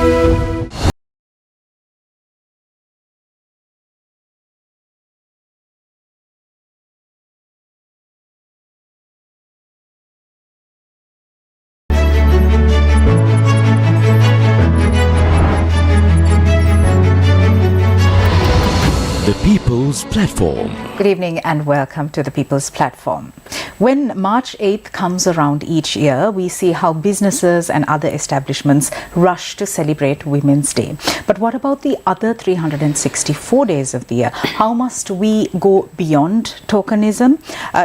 The People's Platform. Good evening and welcome to the People's Platform. When March 8th comes around each year, we see how businesses and other establishments rush to celebrate Women's Day. But what about the other 364 days of the year? How must we go beyond tokenism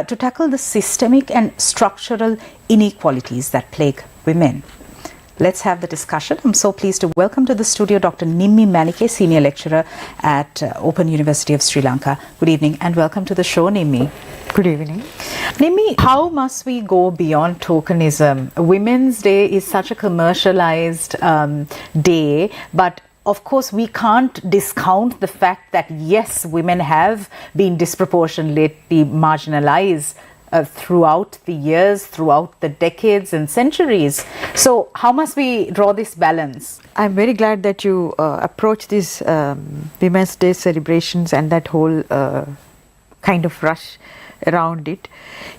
to tackle the systemic and structural inequalities that plague women? Let's have the discussion. I'm so pleased to welcome to the studio Dr. Nimmi Menike, Senior Lecturer at Open University of Sri Lanka. Good evening and welcome to the show, Nimmi. Good evening. Nimmi, how must we go beyond tokenism? Women's Day is such a commercialized day, but of course, we can't discount the fact that, yes, women have been disproportionately marginalized throughout the years, throughout the decades and centuries. So how must we draw this balance? I'm very glad that you approach these Women's Day celebrations and that whole kind of rush around it.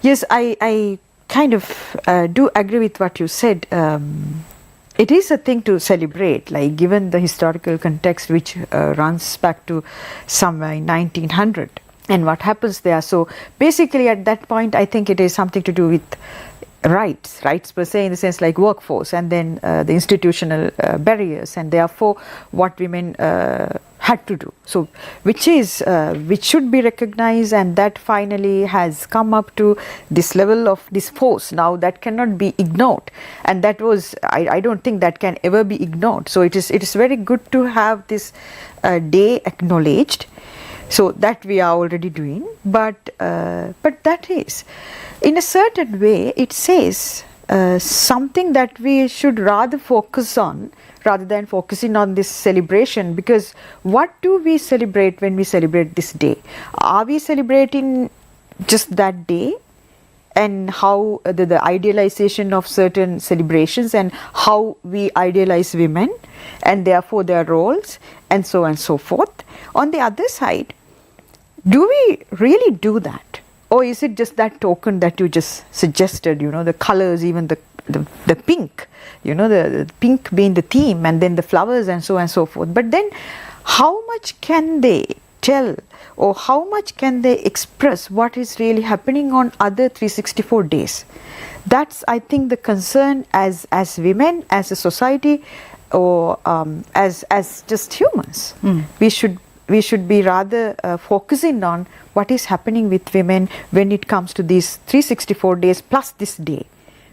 Yes, I kind of do agree with what you said. It is a thing to celebrate, like given the historical context which runs back to somewhere in 1900. And what happens there. So basically at that point, I think it is something to do with rights per se, in the sense like workforce, and then the institutional barriers, and therefore what women had to do. So which should be recognized, and that finally has come up to this level of this force now that cannot be ignored. And that was, I don't think that can ever be ignored. So it is very good to have this day acknowledged. So that we are already doing, but that is, in a certain way, it says something that we should rather focus on, rather than focusing on this celebration. Because what do we celebrate when we celebrate this day? Are we celebrating just that day? And how the idealization of certain celebrations, and how we idealize women and therefore their roles, and so on and so forth. On the other side, do we really do that? Or is it just that token that you just suggested, the colors, even the pink, the pink being the theme, and then the flowers and so on and so forth. But then how much can they tell, or how much can they express what is really happening on other 364 days? That's, I think, the concern as women, as a society, or as just humans. We should be rather focusing on what is happening with women when it comes to these 364 days plus this day.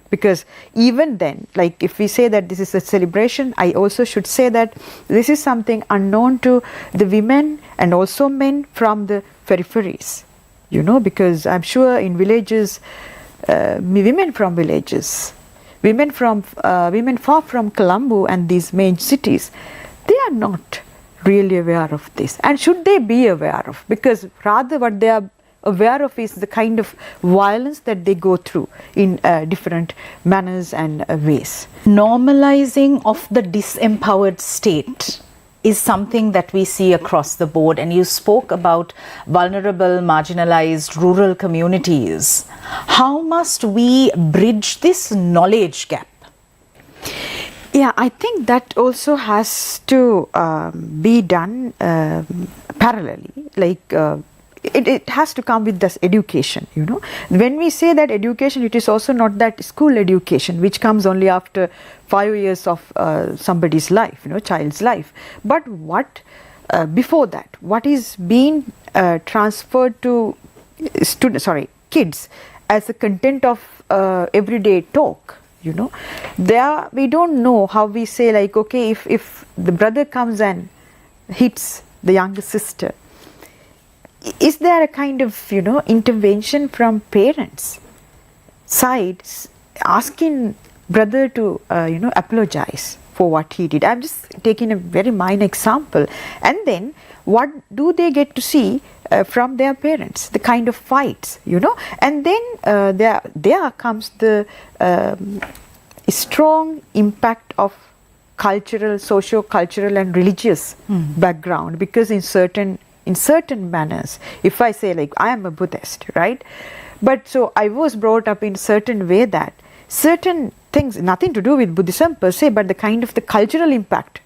Because even then, like if we say that this is a celebration, I also should say that this is something unknown to the women and also men from the peripheries. Because I'm sure in villages, women from villages, women far from Colombo and these main cities, they are not really aware of this. And should they be aware of? Because rather what they are aware of is the kind of violence that they go through in different manners and ways. Normalizing of the disempowered state is something that we see across the board, and you spoke about vulnerable, marginalized rural communities. How must we bridge this knowledge gap? Yeah, I think that also has to be done parallelly. Like it has to come with this education. When we say that education, it is also not that school education which comes only after 5 years of somebody's life, child's life. But what before that, what is being transferred to kids as a content of everyday talk. There we don't know how we say, like, okay, if the brother comes and hits the younger sister, is there a kind of intervention from parents sides asking brother to apologize for what he did? I'm just taking a very minor example. And then what do they get to see from their parents? The kind of fights, and then there comes the strong impact of cultural, socio-cultural and religious background, because in certain manners, if I say like I am a Buddhist, right, but so I was brought up in certain way that certain things, nothing to do with Buddhism per se, but the kind of the cultural impact,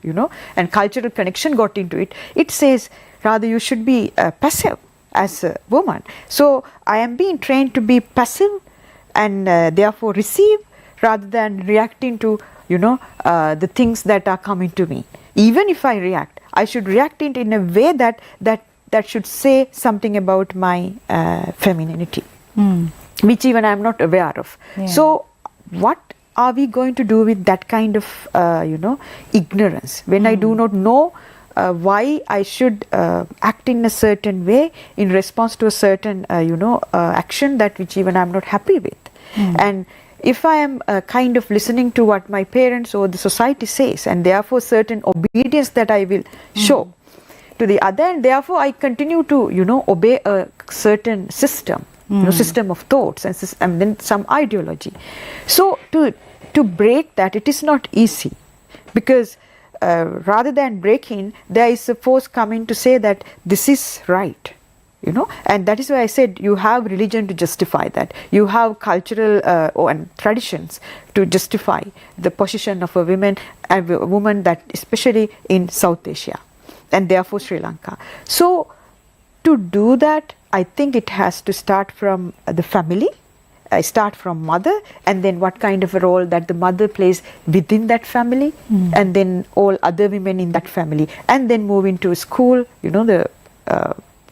and cultural connection got into it. It says rather you should be passive as a woman. So I am being trained to be passive and therefore receive rather than reacting to the things that are coming to me. Even if I react, I should react it in a way that should say something about my femininity, which even I am not aware of. Yeah. So what are we going to do with that kind of ignorance when I do not know why I should act in a certain way in response to a certain action that which even I am not happy with. And if I am kind of listening to what my parents or the society says, and therefore certain obedience that I will show to the other, and therefore I continue to obey a certain system, system of thoughts and then some ideology. So to break that, it is not easy, because rather than breaking, there is a force coming to say that this is right, and that is why I said you have religion to justify that, you have cultural and traditions to justify the position of a woman that especially in South Asia and therefore Sri Lanka. So to do that, I think it has to start from the family. I start from mother, and then what kind of a role that the mother plays within that family, and then all other women in that family, and then move into school, the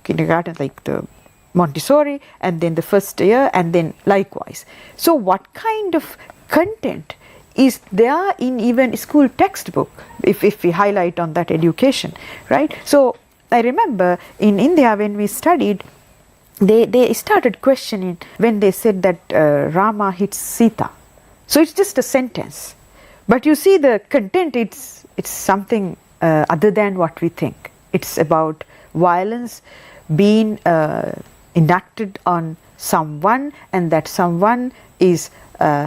kindergarten, like the Montessori, and then the first year, and then likewise. So what kind of content is there in even school textbook, if we highlight on that education, right? So I remember in India when we studied, they started questioning when they said that Rama hits Sita. So it's just a sentence, but you see the content, it's something other than what we think. It's about violence being enacted on someone, and that someone is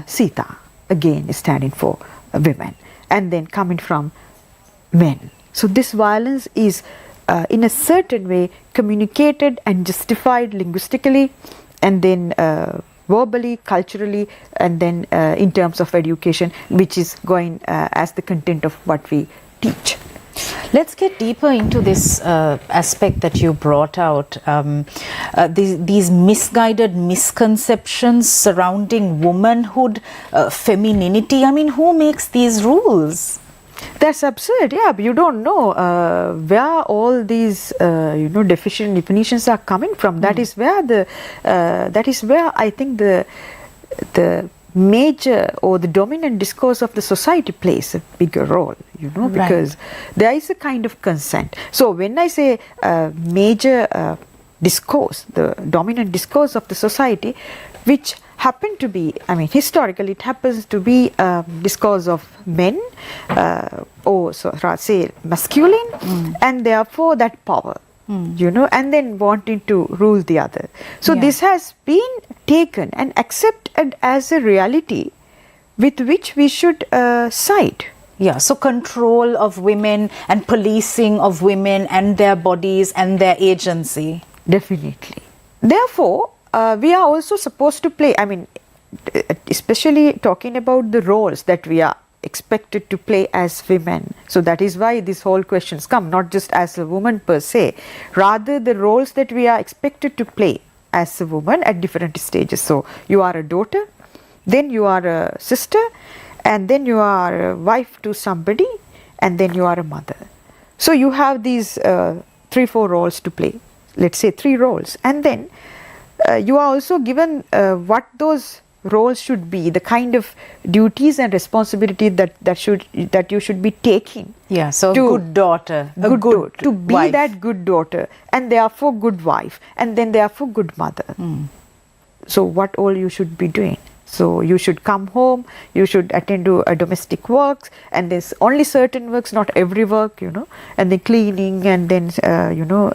Sita, again standing for women, and then coming from men. So this violence is in a certain way communicated and justified linguistically, and then verbally, culturally, and then in terms of education, which is going as the content of what we teach. Let's get deeper into this aspect that you brought out, these misguided misconceptions surrounding womanhood, femininity. I mean, who makes these rules? That's absurd, yeah. You don't know where all these deficient definitions are coming from. That is where I think the major or the dominant discourse of the society plays a bigger role, because there is a kind of consent. So when I say major discourse, the dominant discourse of the society, which happen to be, historically it happens to be discourse of men, or so say masculine, and therefore that power, and then wanting to rule the other. So this has been taken and accepted as a reality with which we should side. Yeah, so control of women and policing of women and their bodies and their agency. Definitely. Therefore, we are also supposed to play, especially talking about the roles that we are expected to play as women. So that is why these whole questions come, not just as a woman per se, rather the roles that we are expected to play as a woman at different stages. So you are a daughter, then you are a sister, and then you are a wife to somebody, and then you are a mother. So you have these 3-4 roles to play, let's say 3 roles, and then you are also given what those roles should be, the kind of duties and responsibility that you should be taking. Yeah, so good daughter, to be wife. That good daughter, and therefore good wife, and then therefore good mother. So what all you should be doing? So you should come home, you should attend to domestic works, and there's only certain works, not every work, and then cleaning, and then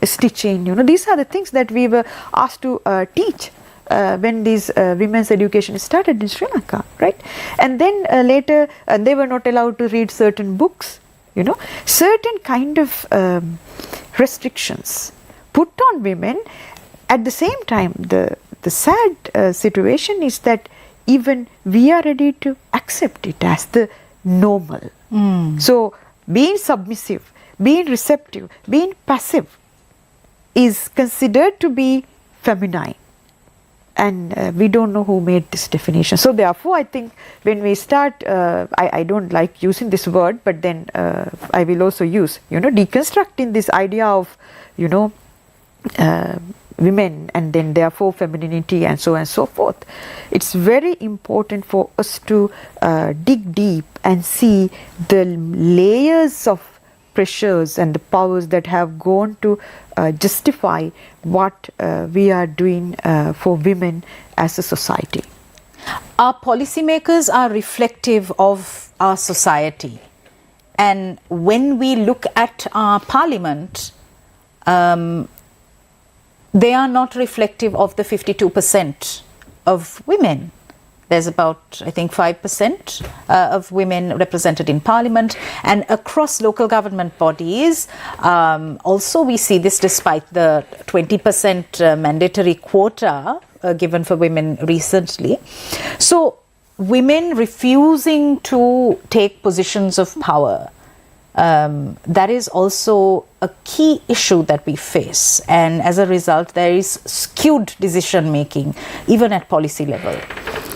stitching, these are the things that we were asked to teach when these women's education started in Sri Lanka, right? And then later they were not allowed to read certain books, certain kind of restrictions put on women. At the same time, the sad situation is that even we are ready to accept it as the normal. So being submissive, being receptive, being passive is considered to be feminine. And we don't know who made this definition. So therefore, I think when we start, I don't like using this word, but then I will also use, deconstructing this idea of, women and then therefore femininity and so on and so forth. It's very important for us to dig deep and see the layers of pressures and the powers that have gone to justify what we are doing for women as a society. Our policymakers are reflective of our society, and when we look at our parliament, they are not reflective of the 52% of women. There's about, I think, 5% of women represented in parliament, and across local government bodies. Also, we see this despite the 20% mandatory quota given for women recently. So, women refusing to take positions of power, that is also a key issue that we face, and as a result there is skewed decision making even at policy level.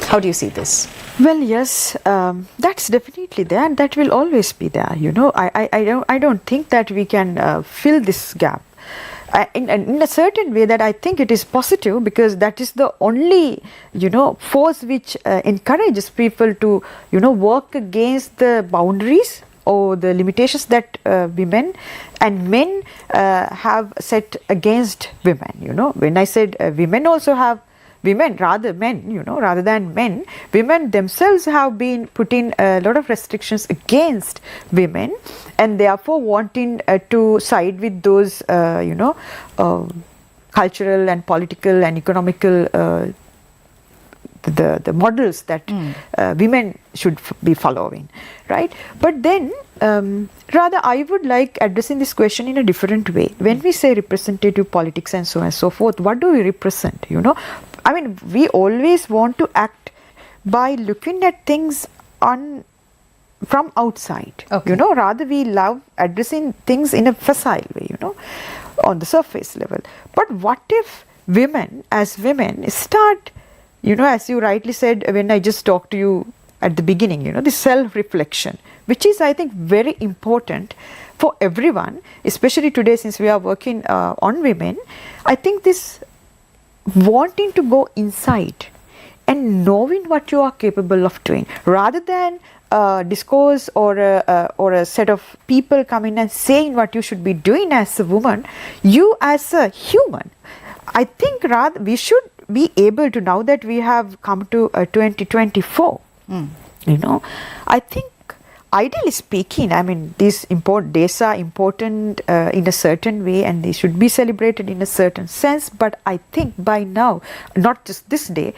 How do you see this? Well, yes, that's definitely there, and that will always be there. I don't think that we can fill this gap in a certain way. That I think it is positive, because that is the only force which encourages people to work against the boundaries or the limitations that women and men have set against women. When I said women also have rather than men, women themselves have been putting a lot of restrictions against women, and therefore wanting to side with those cultural and political and economical the models that women should be following, right? But then rather I would like addressing this question in a different way. When we say representative politics and so on and so forth, what do we represent? I mean, we always want to act by looking at things from outside. Okay. Rather we love addressing things in a facile way, on the surface level. But what if women start, as you rightly said when I just talked to you at the beginning, the self-reflection, which is, I think, very important for everyone, especially today since we are working on women. I think this wanting to go inside and knowing what you are capable of doing, rather than discourse or a set of people coming and saying what you should be doing as a woman, you as a human. I think rather we should be able to, now that we have come to 2024, I think ideally speaking, I mean, these days are important in a certain way, and they should be celebrated in a certain sense. But I think by now, not just this day,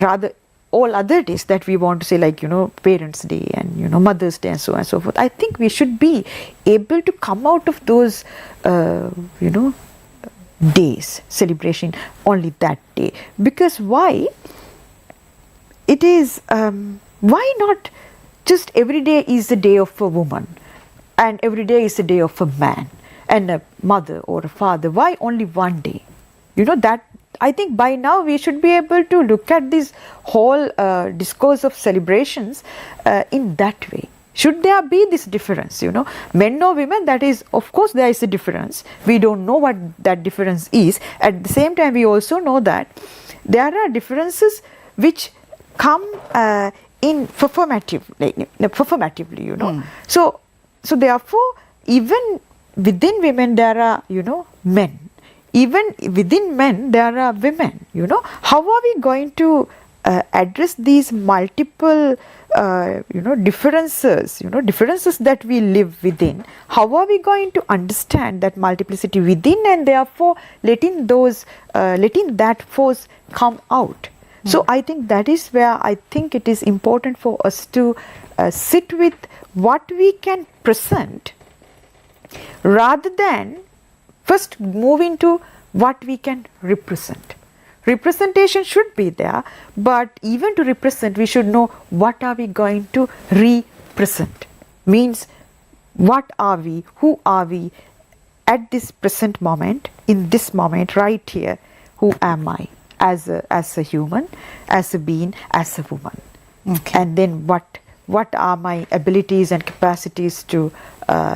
rather all other days that we want to say, like, Parents' Day and, Mother's Day and so on and so forth, I think we should be able to come out of those, days, celebration only that day. Because why? It is, why not just every day is a day of a woman, and every day is a day of a man and a mother or a father? Why only one day? That I think by now we should be able to look at this whole discourse of celebrations in that way. Should there be this difference, men or women? That is, of course, there is a difference. We don't know what that difference is. At the same time, we also know that there are differences which come in performatively, So therefore, even within women there are, men. Even within men there are women. How are we going to address these multiple differences that we live within, how are we going to understand that multiplicity within, and therefore letting that force come out? So I think that is where I think it is important for us to sit with what we can present, rather than first move into what we can represent. Representation should be there, but even to represent, we should know what are we going to represent. Means, what are we, who are we at this present moment, in this moment, right here, who am I as a human, as a being, as a woman. Okay. And then what are my abilities and capacities to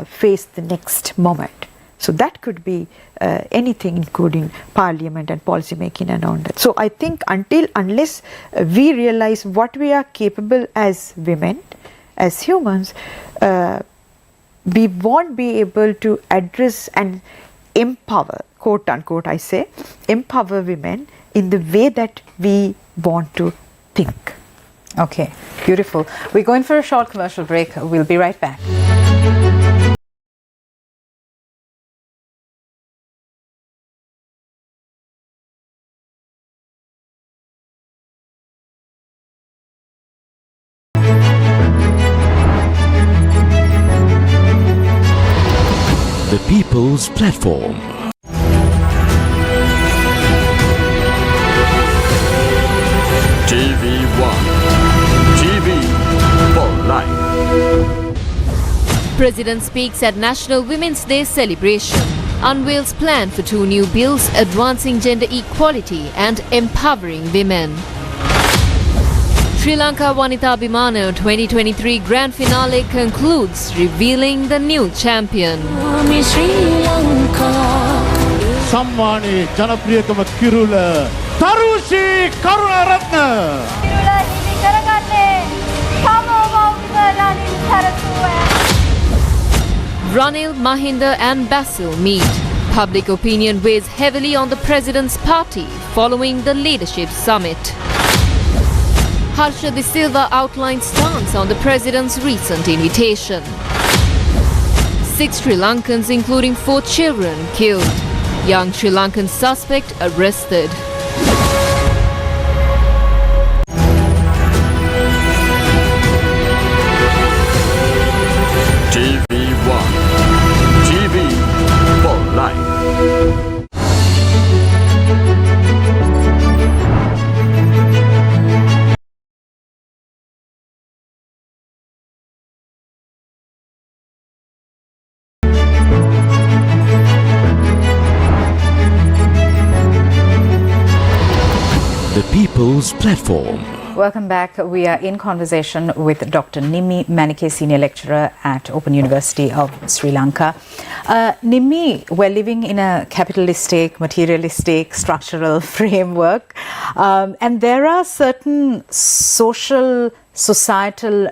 face the next moment. So that could be anything, including parliament and policy making and all that. So I think unless we realize what we are capable as women, as humans, we won't be able to address and empower, quote unquote I say, empower women in the way that we want to think. Okay, beautiful. We're going for a short commercial break. We'll be right back. The People's Platform. TV1. TV for life. President speaks at National Women's Day celebration. Unveils plan for 2 new bills advancing gender equality and empowering women. Sri Lanka Wanita Bimano 2023 Grand Finale concludes, revealing the new champion. සම්මානයේ ජනප්‍රියකම කිරුල Tharushi Karunaratne Ranil, Mahinda and Basil meet. Public opinion weighs heavily on the president's party following the leadership summit. Harsha De Silva outlines stance on the president's recent invitation. 6 Sri Lankans, including 4 children, killed. Young Sri Lankan suspect arrested. TV1. TV for life. The People's Platform. Welcome back. We are in conversation with Dr. Nimmi Menike, Senior Lecturer at Open University of Sri Lanka. Nimmi, we're living in a capitalistic, materialistic, structural framework, and there are certain societal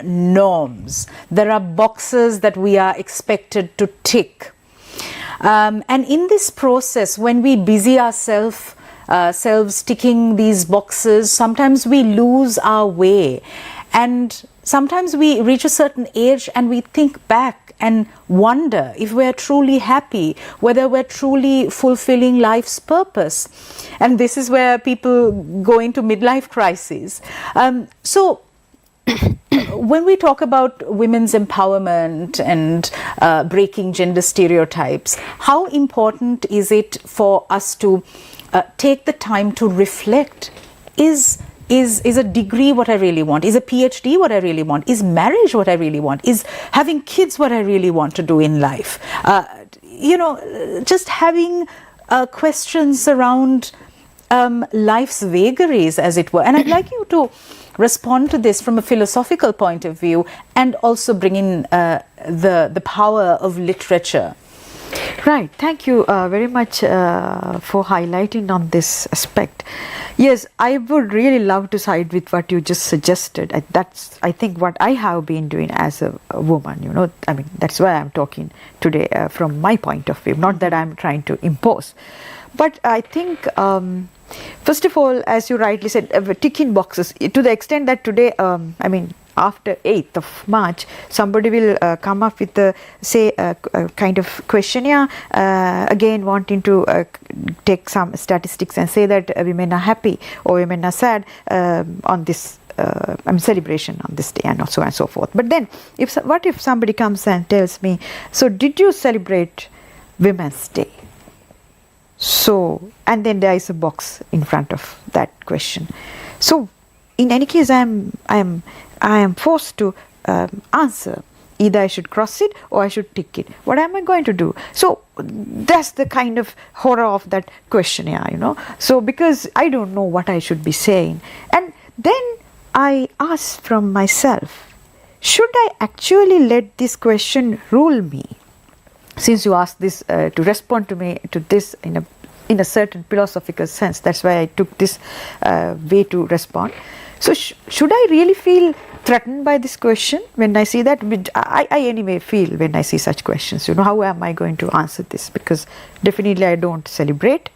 norms. There are boxes that we are expected to tick. And in this process, when we busy ourselves ticking these boxes, sometimes we lose our way, and sometimes we reach a certain age and we think back and wonder if we're truly happy, whether we're truly fulfilling life's purpose. And this is where people go into midlife crises. So when we talk about women's empowerment and breaking gender stereotypes, how important is it for us to take the time to reflect? Is a degree what I really want? Is a PhD what I really want? Is marriage what I really want? Is having kids what I really want to do in life? Just having questions around life's vagaries, as it were. And I'd like you to respond to this from a philosophical point of view, and also bring in the power of literature. Right. Thank you very much for highlighting on this aspect. Yes, I would really love to side with what you just suggested. That's, I think, what I have been doing as a woman. I mean, that's why I'm talking today from my point of view. Not that I'm trying to impose, but I think First of all, as you rightly said, ticking boxes to the extent that today, after 8th of March, somebody will come up with a kind of questionnaire, again wanting to take some statistics and say that women are happy or women are sad on this celebration on this day, and so on and so forth. But then, what if somebody comes and tells me, so did you celebrate Women's Day? So, and then there is a box in front of that question. So, in any case, I am forced to answer. Either I should cross it or I should tick it. What am I going to do? So that's the kind of horror of that questionnaire, So because I don't know what I should be saying, and then I ask from myself, should I actually let this question rule me? Since you asked this to respond to me to this in a certain philosophical sense, that's why I took this way to respond. So should I really feel threatened by this question when I see that? I anyway feel when I see such questions, how am I going to answer this? Because definitely I don't celebrate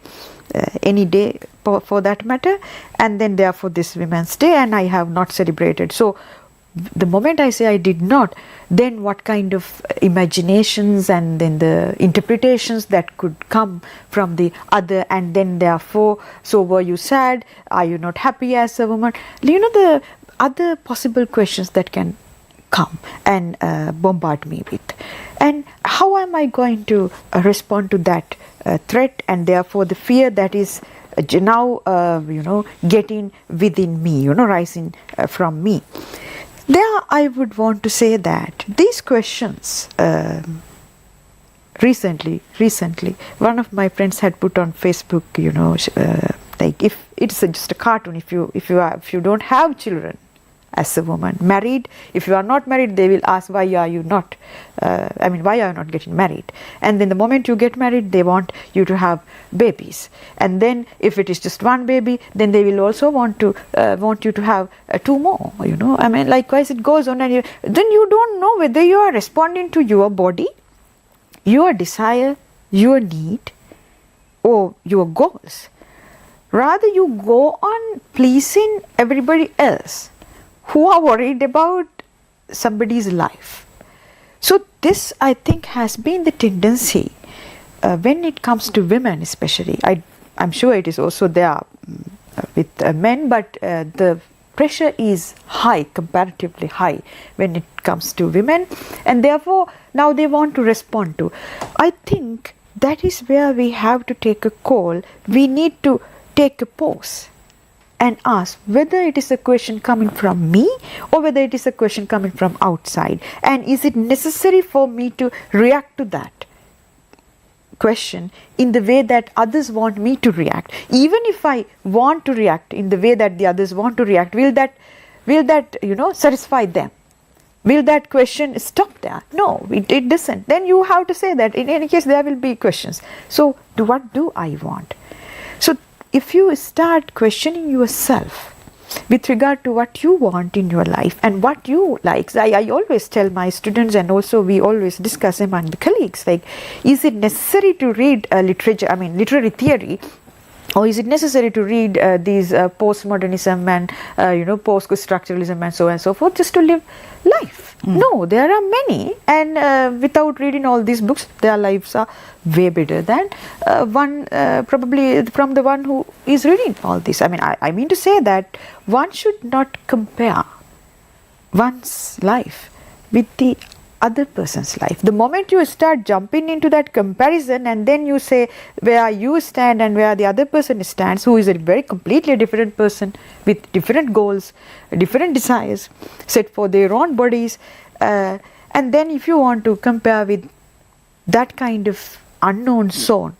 any day for that matter, and then therefore this Women's Day, and I have not celebrated. So the moment I say I did not, then what kind of imaginations and then the interpretations that could come from the other, and then therefore, so were you sad? Are you not happy as a woman? The other possible questions that can come and bombard me with. And how am I going to respond to that threat, and therefore the fear that is now, getting within me, rising from me? There I would want to say that these questions, recently, one of my friends had put on Facebook, like if it's just a cartoon, if you don't have children as a woman, married, if you are not married, they will ask why are you not getting married, and then the moment you get married, they want you to have babies, and then if it is just one baby, then they will also want you to have two more, likewise it goes on, and then you don't know whether you are responding to your body, your desire, your need, or your goals. Rather you go on pleasing everybody else who are worried about somebody's life. So this, I think, has been the tendency when it comes to women especially. I'm sure it is also there with men, but the pressure is high, comparatively high when it comes to women, and therefore now they want to respond to. I think that is where we have to take a call. We need to take a pause and ask whether it is a question coming from me or whether it is a question coming from outside, and is it necessary for me to react to that question in the way that others want me to react. Even if I want to react in the way that the others want to react, will that satisfy them? Will that question stop there? No, it doesn't. Then you have to say that in any case there will be questions. So what do I want? So if you start questioning yourself with regard to what you want in your life and what you like, I always tell my students, and also we always discuss among the colleagues, like, is it necessary to read literary theory, or is it necessary to read these postmodernism and post-structuralism and so on and so forth just to live life? No, there are many, and without reading all these books, their lives are way better than one probably from the one who is reading all this. I mean to say that one should not compare one's life with the other person's life. The moment you start jumping into that comparison, and then you say where you stand and where the other person stands, who is a very completely different person with different goals, different desires set for their own bodies, and then if you want to compare with that kind of unknown zone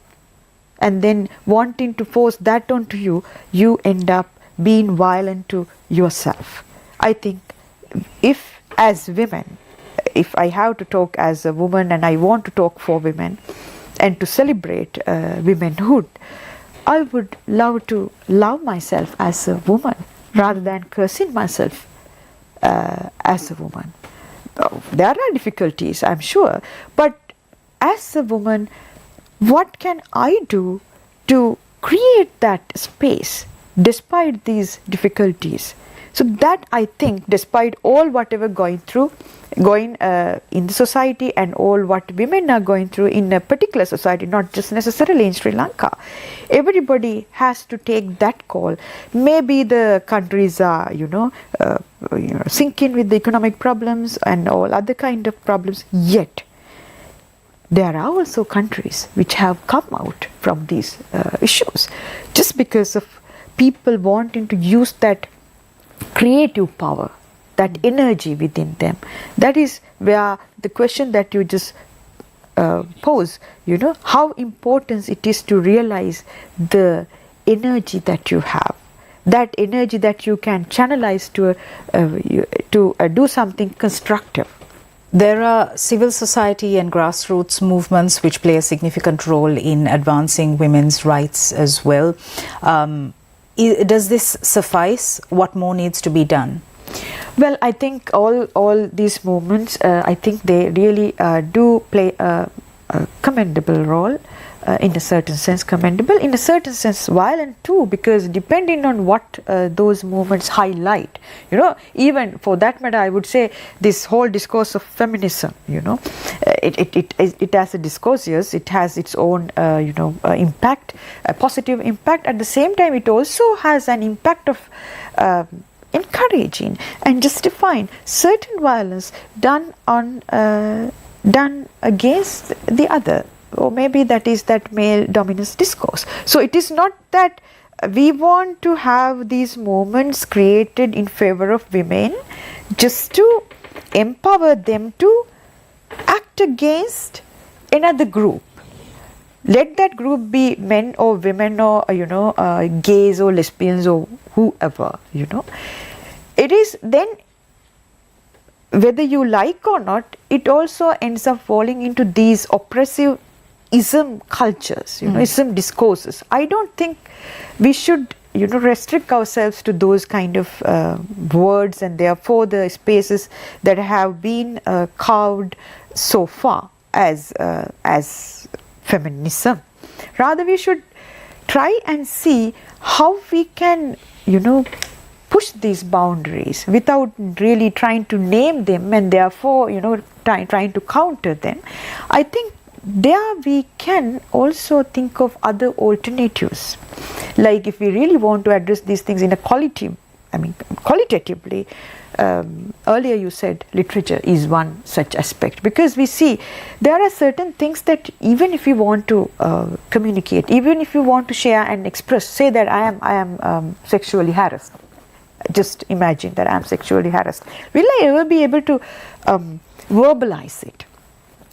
and then wanting to force that onto you, you end up being violent to yourself. I think if as women, if I have to talk as a woman and I want to talk for women and to celebrate womanhood, I would love to love myself as a woman rather than cursing myself as a woman. There are difficulties, I'm sure, but as a woman, what can I do to create that space despite these difficulties. So that I think, despite all whatever going in the society and all what women are going through in a particular society, not just necessarily in Sri Lanka, everybody has to take that call. Maybe the countries are, sinking with the economic problems and all other kind of problems, yet there are also countries which have come out from these issues just because of people wanting to use that creative power, that energy within them. That is where the question that you just pose, how important it is to realize the energy that you have, that energy that you can channelize to do something constructive. There are civil society and grassroots movements which play a significant role in advancing women's rights as well. Does this suffice? What more needs to be done? Well, I think all these movements, I think they really do play a commendable role. In a certain sense commendable, in a certain sense violent too, because depending on what those movements highlight, even for that matter, I would say this whole discourse of feminism, it has a discourse, yes, it has its own impact, a positive impact. At the same time, it also has an impact of encouraging and justifying certain violence done against the other. Or maybe that is that male dominance discourse. So it is not that we want to have these movements created in favor of women just to empower them to act against another group. Let that group be men or women or gays or lesbians or whoever. It is then, whether you like or not, it also ends up falling into these oppressive ism cultures, ism discourses. I don't think we should, restrict ourselves to those kind of words and therefore the spaces that have been carved so far as feminism. Rather, we should try and see how we can, push these boundaries without really trying to name them and therefore, trying to counter them. I think there we can also think of other alternatives. Like if we really want to address these things in a qualitatively, earlier you said literature is one such aspect, because we see there are certain things that even if you want to communicate, even if you want to share and express, say that I am sexually harassed. Just imagine that I am sexually harassed. Will I ever be able to verbalize it?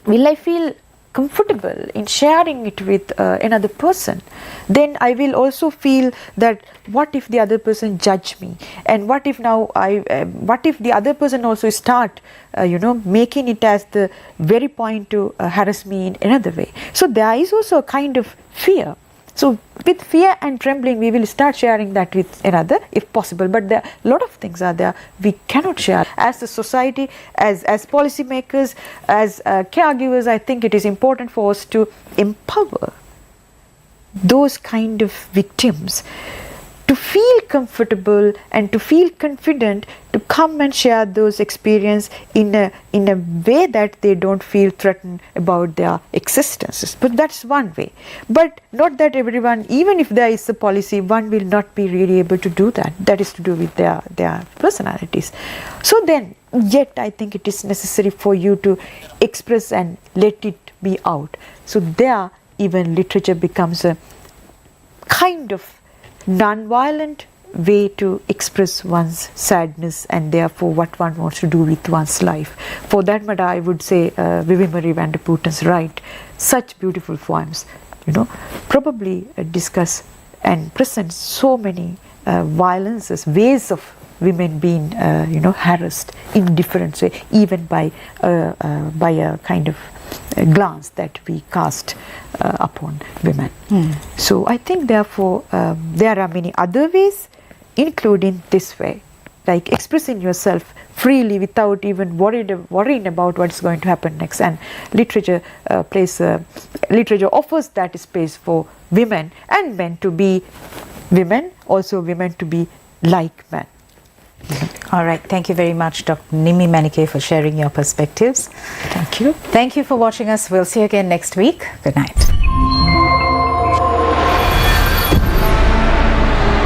Will I feel comfortable in sharing it with another person? Then I will also feel that what if the other person judge me, and what if now what if the other person also start making it as the very point to harass me in another way. So there is also a kind of fear. So with fear and trembling, we will start sharing that with another if possible. But there a lot of things are there we cannot share. As a society, as policymakers, as caregivers, I think it is important for us to empower those kind of victims to feel comfortable and to feel confident to come and share those experiences in a way that they don't feel threatened about their existences. But that's one way. But not that everyone, even if there is a policy, one will not be really able to do that. That is to do with their personalities. So then, yet I think it is necessary for you to express and let it be out. So there, even literature becomes a kind of non-violent way to express one's sadness and therefore what one wants to do with one's life. For that matter, I would say Vivi Marie van der Puten's write such beautiful poems, probably discuss and present so many violences, ways of women being harassed in different ways, even by a kind of a glance that we cast upon women. So I think therefore there are many other ways, including this way, like expressing yourself freely without even worrying about what's going to happen next. And literature literature offers that space for women and men to be women, also women to be like men. All right. Thank you very much, Dr. Nimmi Menike, for sharing your perspectives. Thank you. Thank you for watching us. We'll see you again next week. Good night.